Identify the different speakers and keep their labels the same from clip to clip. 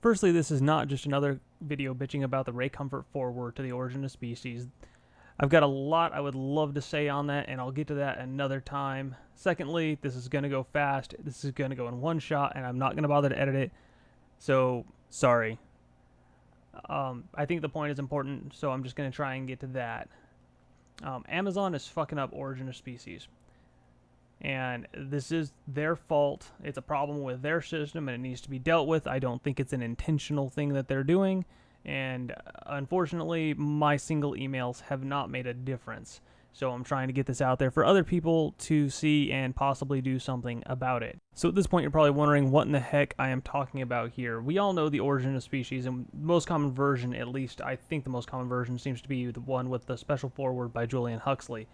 Speaker 1: Firstly, this is not just another video bitching about the Ray Comfort foreword to the Origin of Species. I've got a lot I would love to say on that, and I'll get to that another time. Secondly, this is going to go fast. This is going to go in one shot, and I'm not going to bother to edit it. So, sorry. I think the point is important, so I'm just going to try and get to that. Amazon is fucking up Origin of Species. And this is their fault. It's a problem with their system, and it needs to be dealt with. I don't think it's an intentional thing that they're doing. And unfortunately, my single emails have not made a difference. So I'm trying to get this out there for other people to see and possibly do something about it. So at this point, you're probably wondering what in the heck I am talking about here. We all know the Origin of Species, and the most common version, at least I think the most common version, seems to be the one with the special foreword by Julian Huxley.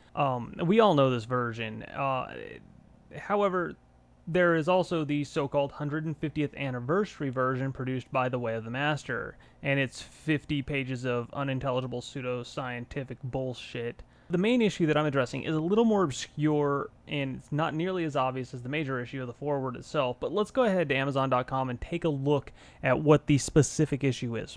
Speaker 1: We all know this version. However, there is also the so-called 150th anniversary version produced by The Way of the Master, and it's 50 pages of unintelligible pseudo-scientific bullshit. The main issue that I'm addressing is a little more obscure, and it's not nearly as obvious as the major issue of the foreword itself, but let's go ahead to Amazon.com and take a look at what the specific issue is.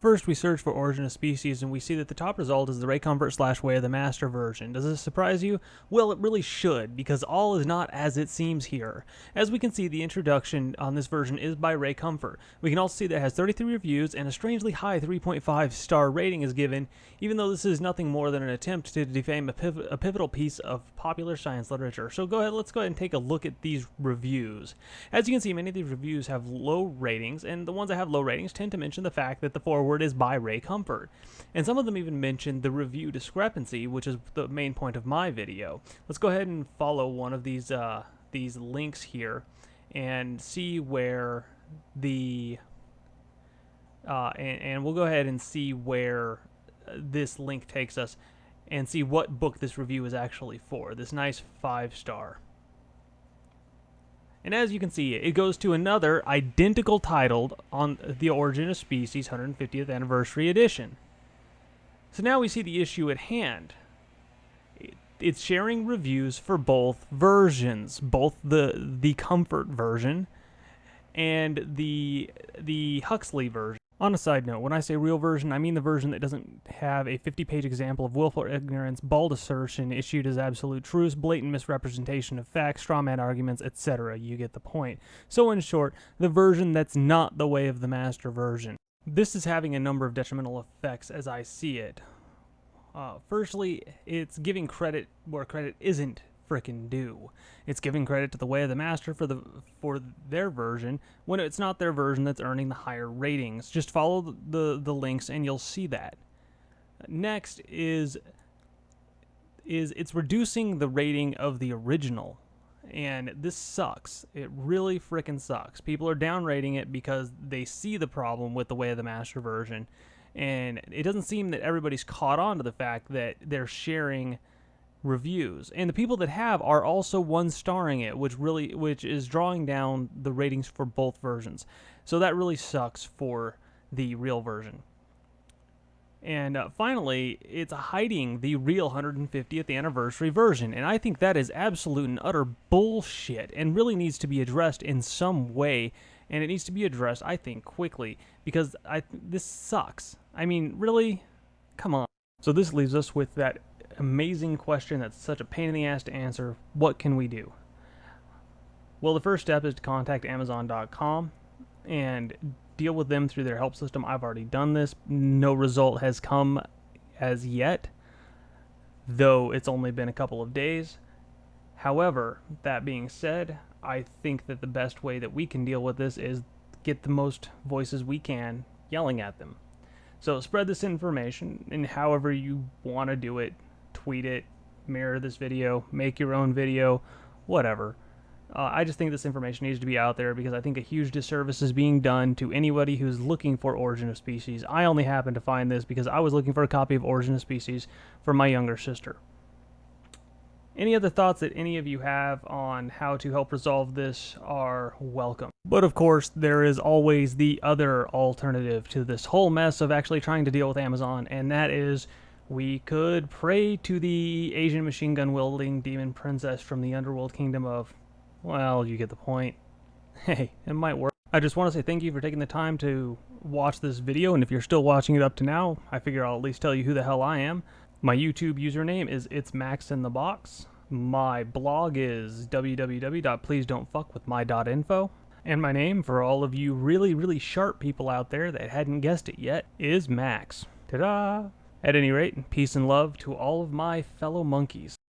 Speaker 1: First, we search for Origin of Species, and we see that the top result is the Ray Comfort / Way of the Master version. Does this surprise you? Well, it really should, because all is not as it seems here. As we can see, the introduction on this version is by Ray Comfort. We can also see that it has 33 reviews, and a strangely high 3.5 star rating is given, even though this is nothing more than an attempt to defame a pivotal piece of popular science literature. So let's go ahead and take a look at these reviews. As you can see, many of these reviews have low ratings, and the ones that have low ratings tend to mention the fact that the foreword is by Ray Comfort. And some of them even mention the review discrepancy, which is the main point of my video. Let's go ahead and follow one of these links here and see where the and we'll go ahead and see where this link takes us and see what book this review is actually for. This nice 5-star. And as you can see, it goes to another identical title on the Origin of Species 150th Anniversary Edition. So now we see the issue at hand. It's sharing reviews for both versions, both the Comfort version and the Huxley version. On a side note, when I say real version, I mean the version that doesn't have a 50-page example of willful ignorance, bald assertion issued as absolute truths, blatant misrepresentation of facts, strawman arguments, etc. You get the point. So in short, the version that's not the Way of the Master version. This is having a number of detrimental effects as I see it. Firstly, it's giving credit where credit isn't frickin' due. It's giving credit to the Way of the Master for their version when it's not their version that's earning the higher ratings. Just follow the links and you'll see that. Next is it's reducing the rating of the original, and this sucks. It really frickin' sucks. People are downrating it because they see the problem with the Way of the Master version, and it doesn't seem that everybody's caught on to the fact that they're sharing reviews, and the people that have are also 1-starring it, which is drawing down the ratings for both versions. So that really sucks for the real version. And finally, it's hiding the real 150th anniversary version, and I think that is absolute and utter bullshit and really needs to be addressed in some way, and it needs to be addressed, I think, quickly, because this sucks. I mean, really? Come on. So this leaves us with that amazing question that's such a pain in the ass to answer. What can we do? Well, the first step is to contact Amazon.com and deal with them through their help system. I've already done this. No result has come as yet, though it's only been a couple of days. However, that being said, I think that the best way that we can deal with this is get the most voices we can yelling at them. So spread this information in however you want to do it. Tweet it, mirror this video, make your own video, whatever. I just think this information needs to be out there because I think a huge disservice is being done to anybody who's looking for Origin of Species. I only happened to find this because I was looking for a copy of Origin of Species for my younger sister. Any other thoughts that any of you have on how to help resolve this are welcome. But of course, there is always the other alternative to this whole mess of actually trying to deal with Amazon, and that is we could pray to the Asian machine gun wielding demon princess from the underworld kingdom of, well, you get the point. Hey, it might work. I just want to say thank you for taking the time to watch this video, and if you're still watching it up to now, I figure I'll at least tell you who the hell I am. My YouTube username is It's Max in the Box. My blog is www.pleasedon'tfuckwithmy.info. And my name, for all of you really sharp people out there that hadn't guessed it yet, is Max. Ta-da! At any rate, peace and love to all of my fellow monkeys.